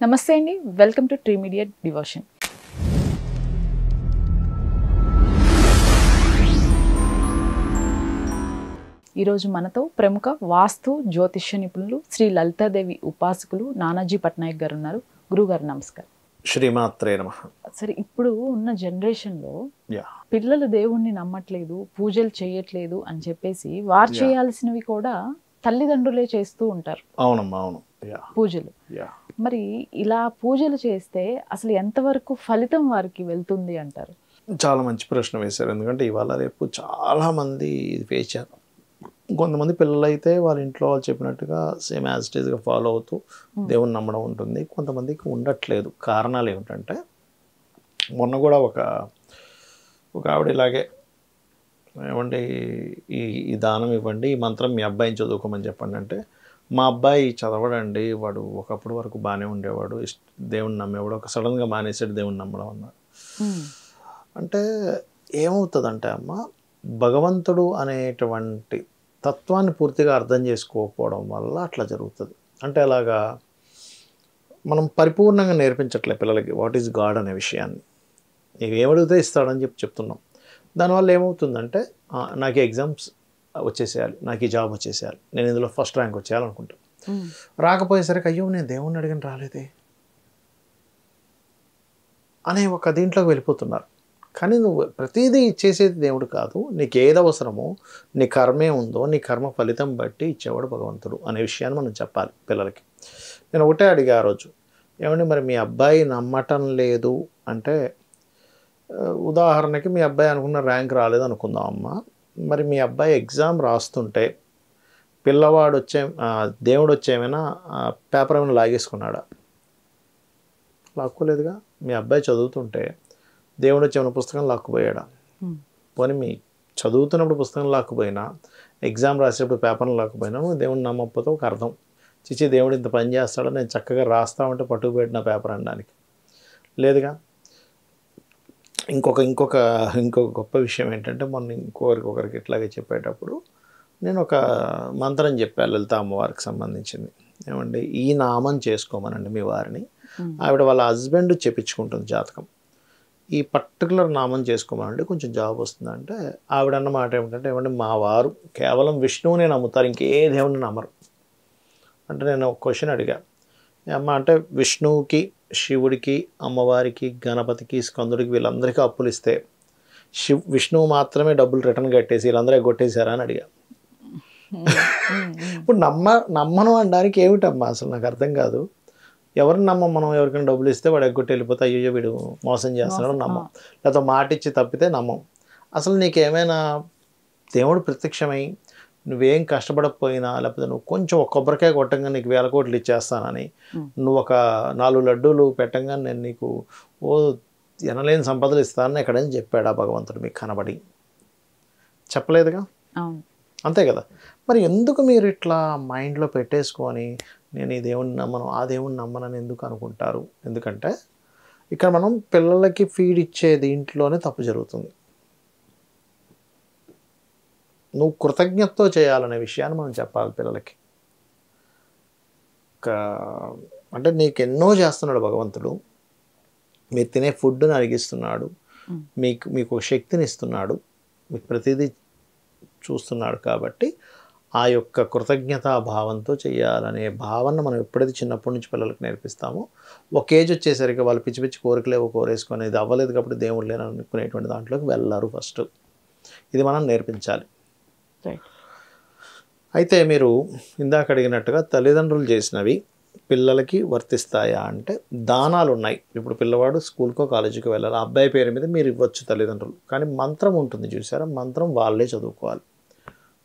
నమస్తే అండి, welcome to tree media devotion. ఈరోజు మనతో ప్రముఖ వాస్తు జ్యోతిష్య నిపుణులు శ్రీ లలితాదేవి ఉపాసకులు నానాజీ పట్నాయక్ గారు ఉన్నారు. గురుగారు నమస్కారం. శ్రీమాత్రే నమః. సరే, ఇప్పుడు ఉన్న జనరేషన్లో పిల్లలు దేవుణ్ణి నమ్మట్లేదు, పూజలు చేయట్లేదు అని చెప్పేసి వారు చేయాల్సినవి కూడా తల్లిదండ్రులే చేస్తూ ఉంటారు. అవునమ్మా, అవును. పూజలు మరి ఇలా పూజలు చేస్తే అసలు ఎంతవరకు ఫలితం వారికి వెళ్తుంది అంటారు? చాలా మంచి ప్రశ్న వేశారు. ఎందుకంటే ఇవాళ రేపు చాలా మంది ఫేస్ చేస్తారు. కొంతమంది పిల్లలు అయితే వాళ్ళ ఇంట్లో వాళ్ళు చెప్పినట్టుగా సేమ్ యాజ్ ఇట్ ఈస్గా ఫాలో అవుతూ దేవుని నమ్మడం ఉంటుంది. కొంతమందికి ఉండట్లేదు. కారణాలు ఏమిటంటే, మొన్న కూడా ఒక ఆవిడ ఇలాగే ఏమండి ఈ దానం ఇవ్వండి, ఈ మంత్రం మీ అబ్బాయిని చదువుకోమని చెప్పండి అంటే, మా అబ్బాయి చదవడండి, వాడు ఒకప్పుడు వరకు బాగానే ఉండేవాడు, దేవుని నమ్మేవాడు, ఒక సడన్గా మానేసాడు దేవుని నమ్మడం అన్నాడు. అంటే ఏమవుతుందంటే అమ్మ, భగవంతుడు అనేటువంటి తత్వాన్ని పూర్తిగా అర్థం చేసుకోకపోవడం వల్ల అట్లా జరుగుతుంది. అంటే అలాగా మనం పరిపూర్ణంగా నేర్పించట్లే పిల్లలకి వాట్ ఈజ్ గాడ్ అనే విషయాన్ని. నీకు ఏమడిగితే ఇస్తాడని చెప్తున్నాం. దానివల్ల ఏమవుతుందంటే, నాకు ఎగ్జామ్స్ వచ్చేసేయాలి, నాకు ఈ జాబ్ వచ్చేసేయాలి, నేను ఇందులో ఫస్ట్ ర్యాంక్ వచ్చేయాలనుకుంటాను. రాకపోయేసరికి అయ్యో నేను దేవుణ్ణి అడిగిన రాలేదే అనే ఒక దీంట్లోకి వెళ్ళిపోతున్నారు. కానీ నువ్వు ప్రతిదీ ఇచ్చేసేది దేవుడు కాదు. నీకు ఏది అవసరమో, నీ కర్మే ఉందో నీ కర్మ ఫలితం బట్టి ఇచ్చేవాడు భగవంతుడు అనే విషయాన్ని మనం చెప్పాలి పిల్లలకి. నేను ఒకటే అడిగా ఆ రోజు, ఏమండి మరి మీ అబ్బాయి నమ్మటం లేదు అంటే, ఉదాహరణకి మీ అబ్బాయి అనుకున్న ర్యాంక్ రాలేదు అనుకుందాం అమ్మ, మరి మీ అబ్బాయి ఎగ్జామ్ రాస్తుంటే పిల్లవాడు దేవుడు వచ్చేమైనా పేపర్ ఏమైనా లాగేసుకున్నాడా? లాక్కోలేదుగా. మీ అబ్బాయి చదువుతుంటే దేవుడు వచ్చేమైనా పుస్తకం లాక్కుపోయాడా? పోనీ మీ చదువుతున్నప్పుడు పుస్తకం లాక్కుపోయినా, ఎగ్జామ్ రాసేటప్పుడు పేపర్ని లాక్కుపోయినా నువ్వు దేవుడిని నమ్మకపోతే ఒక అర్థం. చిచ్చి దేవుడు ఇంత పని చేస్తాడో, నేను చక్కగా రాస్తామంటే పట్టుకుపెట్టిన పేపర్ అనడానికి లేదుగా. ఇంకొక గొప్ప విషయం ఏంటంటే, మొన్న ఇంకొకరికి ఇట్లాగే చెప్పేటప్పుడు నేను ఒక మంత్రం చెప్పాను లలిత అమ్మవారికి సంబంధించింది. ఏమండి, ఈ నామం చేసుకోమనండి మీ వారిని. ఆవిడ వాళ్ళ హస్బెండ్ చెప్పించుకుంటుంది జాతకం. ఈ పర్టికులర్ నామం చేసుకోమనండి, కొంచెం జాబ్ వస్తుందంటే ఆవిడ అన్న మాట ఏమిటంటే, ఏమంటే మా వారు కేవలం విష్ణువునే నమ్ముతారు, ఇంకే దేవుని నమ్మరు. అంటే నేను ఒక క్వశ్చన్ అడిగా, అమ్మ అంటే విష్ణువుకి, శివుడికి, అమ్మవారికి, గణపతికి, స్కందుడికి వీళ్ళందరికీ అప్పులు ఇస్తే విష్ణువు మాత్రమే డబ్బులు రిటర్న్ కట్టేసి వీళ్ళందరూ ఎగ్గొట్టేశారా అని అడిగా. ఇప్పుడు నమ్మను అనడానికి ఏమిటమ్మా అసలు నాకు అర్థం కాదు. ఎవరిని నమ్మం మనం? ఎవరికైనా డబ్బులు ఇస్తే వాడు ఎగ్గొట్టి వెళ్ళిపోతే అయ్యో వీడు మోసం చేస్తున్నాడు నమ్మం, లేకపోతే మాట ఇచ్చి తప్పితే నమ్మం. అసలు నీకేమైనా దేవుడు ప్రత్యక్షమై నువ్వేం కష్టపడకపోయినా, లేకపోతే నువ్వు కొంచెం ఒక కొబ్బరికాయ కొట్టంగా నీకు 1000 కోట్లు ఇచ్చేస్తానని, నువ్వు ఒక 4 లడ్డూలు పెట్టంగా నేను నీకు ఎనలేని సంపదలు ఇస్తానని ఎక్కడైనా చెప్పాడా భగవంతుడు మీకు కనబడి? చెప్పలేదుగా. అంతే కదా. మరి ఎందుకు మీరు ఇట్లా మైండ్లో పెట్టేసుకొని నేను ఈ దేవుణ్ణి నమ్మను, ఆ దేవుణ్ణి నమ్మనని ఎందుకు అనుకుంటారు? ఎందుకంటే ఇక్కడ మనం పిల్లలకి ఫీడ్ ఇచ్చే దీంట్లోనే తప్పు జరుగుతుంది. నువ్వు కృతజ్ఞతతో చేయాలనే విషయాన్ని మనం చెప్పాలి పిల్లలకి. అంటే నీకు ఎన్నో చేస్తున్నాడు భగవంతుడు, మీరు తినే ఫుడ్ని అడిగిస్తున్నాడు, మీకు శక్తిని ఇస్తున్నాడు, మీకు ప్రతిదీ చూస్తున్నాడు. కాబట్టి ఆ యొక్క కృతజ్ఞతా భావంతో చేయాలనే భావన మనం ఎప్పుడైతే చిన్నప్పటి నుంచి పిల్లలకు నేర్పిస్తామో, ఒక ఏజ్ వచ్చేసరికి వాళ్ళు పిచ్చి పిచ్చి కోరికలేవో కోరేసుకొని ఇది అవ్వలేదు కాబట్టి దేవుడు లేని అనుకునేటువంటి దాంట్లోకి వెళ్ళారు. ఫస్ట్ ఇది మనం నేర్పించాలి. అయితే మీరు ఇందాక అడిగినట్టుగా తల్లిదండ్రులు చేసినవి పిల్లలకి వర్తిస్తాయా అంటే, దానాలు ఉన్నాయి. ఇప్పుడు పిల్లవాడు స్కూల్కో కాలేజీకో వెళ్ళాలి, ఆ అబ్బాయి పేరు మీద మీరు ఇవ్వచ్చు తల్లిదండ్రులు, కానీ మంత్రం ఉంటుంది చూసారా, మంత్రం వాళ్ళే చదువుకోవాలి.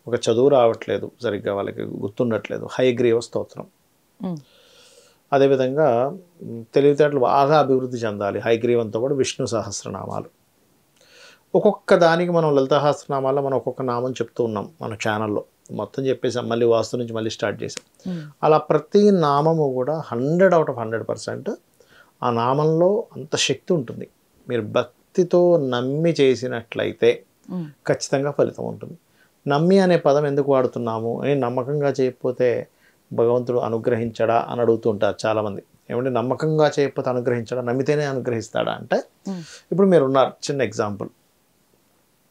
ఒక చదువు రావట్లేదు సరిగ్గా, వాళ్ళకి గుర్తుండట్లేదు, హయగ్రీవ స్తోత్రం. అదేవిధంగా తెలివితేటలు బాగా అభివృద్ధి చెందాలి, హయగ్రీవంతో పాటు విష్ణు సహస్రనామాలు. ఒక్కొక్క దానికి మనం లలిత సహస్రనామాల్లో మనం ఒక్కొక్క నామం చెప్తూ ఉన్నాం మన ఛానల్లో. మొత్తం చెప్పేసాం, మళ్ళీ వాస్తు నుంచి మళ్ళీ స్టార్ట్ చేసాం. అలా ప్రతి నామము కూడా 100 out of 100% ఆ నామంలో అంత శక్తి ఉంటుంది. మీరు భక్తితో నమ్మి చేసినట్లయితే ఖచ్చితంగా ఫలితం ఉంటుంది. నమ్మి అనే పదం ఎందుకు వాడుతున్నాము? నమ్మకంగా చేయకపోతే భగవంతుడు అనుగ్రహించడా అని అడుగుతూ ఉంటారు చాలామంది. ఏమంటే నమ్మకంగా చేయకపోతే అనుగ్రహించాడా, నమ్మితేనే అనుగ్రహిస్తాడా అంటే, ఇప్పుడు మీరు ఉన్నారు, చిన్న ఎగ్జాంపుల్,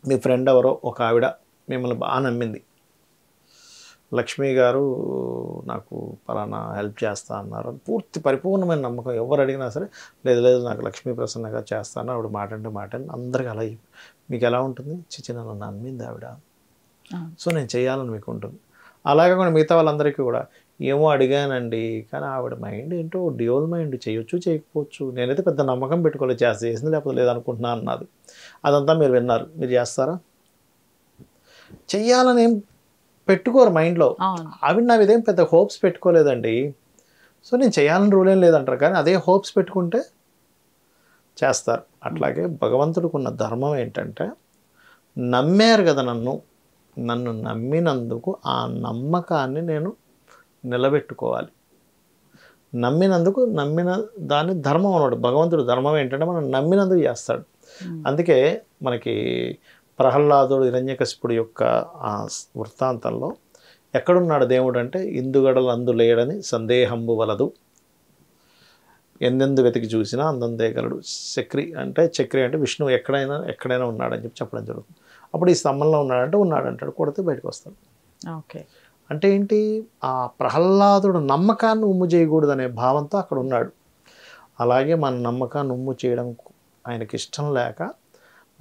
మీ ఫ్రెండ్ ఎవరో ఒక ఆవిడ మిమ్మల్ని బాగా నమ్మింది, లక్ష్మి గారు నాకు పలానా హెల్ప్ చేస్తా అన్నారు, పూర్తి పరిపూర్ణమైన నమ్మకం, ఎవరు అడిగినా సరే లేదు లేదు నాకు లక్ష్మీ ప్రసన్నగా చేస్తాను, ఆవిడ మాట అంటే మాట అని అందరికీ అలా మీకు ఎలా ఉంటుంది, చిచి నన్ను నమ్మింది ఆవిడ, సో నేను చేయాలని మీకు ఉంటుంది. అలాగే కూడా మిగతా వాళ్ళందరికీ కూడా ఏమో అడిగానండి కానీ ఆవిడ మైండ్ ఏంటో డ్యూయల్ మైండ్, చేయొచ్చు చేయకపోవచ్చు, నేనైతే పెద్ద నమ్మకం పెట్టుకోలేదు, చేసింది లేకపోతే లేదనుకుంటున్నా అన్నది. అదంతా మీరు విన్నారు, మీరు చేస్తారా? చెయ్యాలని ఏం పెట్టుకోరు మైండ్లో. ఆవిడ నా ఇదేం పెద్ద హోప్స్ పెట్టుకోలేదండి, సో నేను చేయాలని రూల్ ఏం లేదంటారు, కానీ అదే హోప్స్ పెట్టుకుంటే చేస్తారు. అట్లాగే భగవంతుడికి ఉన్న ధర్మం ఏంటంటే, నమ్మారు కదా నన్ను నమ్మినందుకు ఆ నమ్మకాన్ని నేను నిలబెట్టుకోవాలి. నమ్మిన దాన్ని ధర్మం అన్నాడు. భగవంతుడు ధర్మం ఏంటంటే మనం నమ్మినందుకు చేస్తాడు. అందుకే మనకి ప్రహ్లాదుడు హిరణ్యకశిపుడు యొక్క ఆ వృత్తాంతంలో ఎక్కడున్నాడు దేవుడు అంటే, ఇందుగడలు అందులేడని సందేహంబు వలదు, ఎందెందు వెతికి చూసినా అందందేగలడు, చక్రి అంటే విష్ణువు ఎక్కడైనా ఉన్నాడని చెప్పడం జరుగుతుంది. అప్పుడు ఈ స్తంభంలో ఉన్నాడంటాడు, కొడితే బయటకు వస్తాడు. ఓకే, అంటే ఏంటి, ఆ ప్రహ్లాదుడు నమ్మకాన్ని ఉమ్ము చేయకూడదు అనే భావంతో అక్కడ ఉన్నాడు. అలాగే మన నమ్మకాన్ని ఉమ్ము చేయడం ఆయనకి ఇష్టం లేక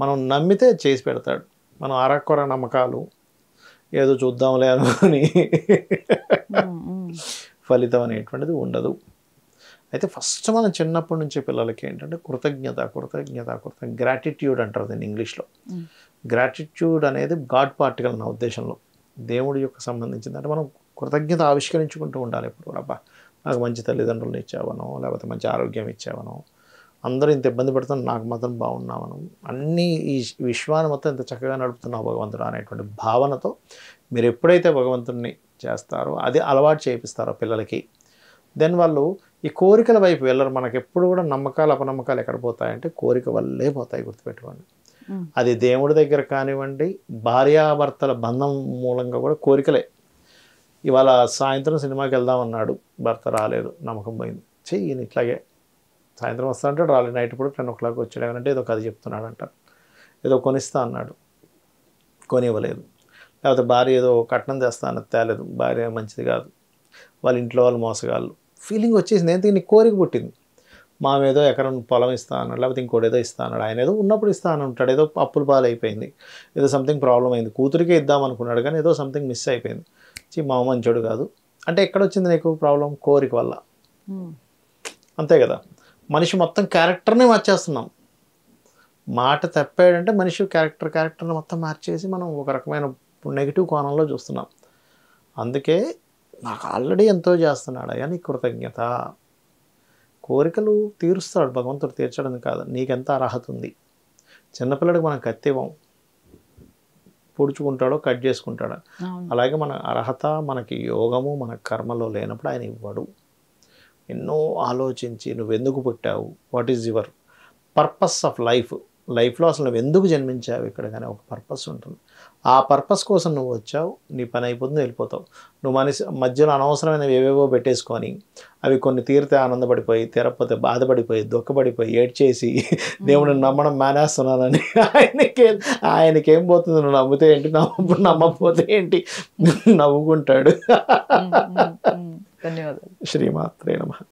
మనం నమ్మితే చేసి పెడతాడు. మనం అరకొర నమ్మకాలు ఏదో చూద్దాంలే అనుకుని ఫలితం అనేటువంటిది ఉండదు. అయితే ఫస్ట్ మనం చిన్నప్పటి నుంచి పిల్లలకి ఏంటంటే కృతజ్ఞత గ్రాటిట్యూడ్ అంటారు దీన్ని ఇంగ్లీష్లో. గ్రాటిట్యూడ్ అనేది గాడ్ పార్టికల్ నా ఉద్దేశంలో, దేవుడి యొక్క సంబంధించింది. అంటే మనం కృతజ్ఞత ఆవిష్కరించుకుంటూ ఉండాలి ఎప్పుడు. అబ్బా నాకు మంచి తల్లిదండ్రులను ఇచ్చావనో, లేకపోతే మంచి ఆరోగ్యం ఇచ్చావనో, అందరూ ఇంత ఇబ్బంది పడుతున్నా నాకు మాత్రం బాగున్నామను, అన్నీ ఈ విశ్వాన్ని మొత్తం ఇంత చక్కగా నడుపుతున్నావు భగవంతుడు అనేటువంటి భావనతో మీరు ఎప్పుడైతే భగవంతుడిని చేస్తారో, అది అలవాటు చేపిస్తారో పిల్లలకి, దెన్ వాళ్ళు ఈ కోరికల వైపు వెళ్ళరు. మనకి ఎప్పుడు కూడా నమ్మకాలు అపనమ్మకాలు ఎక్కడ పోతాయంటే కోరిక వల్లే పోతాయి, గుర్తుపెట్టుకోండి. అది దేవుడి దగ్గర కానివ్వండి, భార్యాభర్తల బంధం మూలంగా కూడా కోరికలే. ఇవాళ సాయంత్రం సినిమాకి వెళ్దామన్నాడు, భర్త రాలేదు, నమ్మకం పోయింది, చెయ్యి ఇట్లాగే సాయంత్రం వస్తా అంటే రాలేదు, నైట్ ఇప్పుడు 10 o'clock వచ్చాడు అంటే ఏదో కథ చెప్తున్నాడు అంటారు, ఏదో కొనిస్తా అన్నాడు కొనివ్వలేదు, లేకపోతే భార్య ఏదో కట్నం తెస్తా అన్నది తేలేదు, భార్య మంచిది కాదు, వాళ్ళ ఇంట్లో వాళ్ళు మోసగాళ్ళు, ఫీలింగ్ వచ్చేసింది. ఏంటి నీ కోరిక పుట్టింది, మామ ఏదో ఎకరం పొలం ఇస్తా అన్నాడు, లేకపోతే ఇంకోటి ఏదో ఇస్తా అన్నాడు, ఆయన ఏదో ఉన్నప్పుడు ఇస్తా అని ఉంటాడు, ఏదో అప్పుల పాలైపోయింది, ఏదో సంథింగ్ ప్రాబ్లం అయింది, కూతురికే ఇద్దాం అనుకున్నాడు కానీ ఏదో సంథింగ్ మిస్ అయిపోయింది, మామ మంచోడు కాదు అంటే ఎక్కడొచ్చింది నీకు ప్రాబ్లం, కోరిక వల్ల. అంతే కదా, మనిషి మొత్తం క్యారెక్టర్నే మార్చేస్తున్నాం. మాట తప్పాడంటే మనిషి క్యారెక్టర్ని మొత్తం మార్చేసి మనం ఒక రకమైన నెగిటివ్ కోణంలో చూస్తున్నాం. అందుకే నాకు ఆల్రెడీ ఎంతో చేస్తున్నాడు అయ్యా, నీ కృతజ్ఞత. కోరికలు తీరుస్తాడు భగవంతుడు, తీర్చడం కాదు, నీకెంత అర్హత ఉంది. చిన్నపిల్లడికి మనం కత్తివ్వం, పొడుచుకుంటాడో కట్ చేసుకుంటాడు. అలాగే మన అర్హత మనకి యోగము మన కర్మలో లేనప్పుడు ఆయన ఇవ్వడు. ఎన్నో ఆలోచించి నువ్వెందుకు పుట్టావు, what is your purpose of లైఫ్లో అసలు నువ్వు ఎందుకు జన్మించావు ఇక్కడ, కానీ ఒక పర్పస్ ఉంటుంది. ఆ పర్పస్ కోసం నువ్వు వచ్చావు, నీ పని అయిపోతుంది, వెళ్ళిపోతావు. నువ్వు మధ్యలో అనవసరమైనవి ఏవేవో పెట్టేసుకొని అవి కొన్ని తీరితే ఆనందపడిపోయి, తీరకపోతే బాధపడిపోయి, దుఃఖపడిపోయి, ఏడ్చేసి దేవుడిని నమ్మడం మానేస్తున్నానని ఆయనకేం పోతుంది, నువ్వు నమ్మితే ఏంటి, నమ్మకపోతే ఏంటి, నవ్వుకుంటాడు. ధన్యవాదాలు. శ్రీమాత్రే నమః.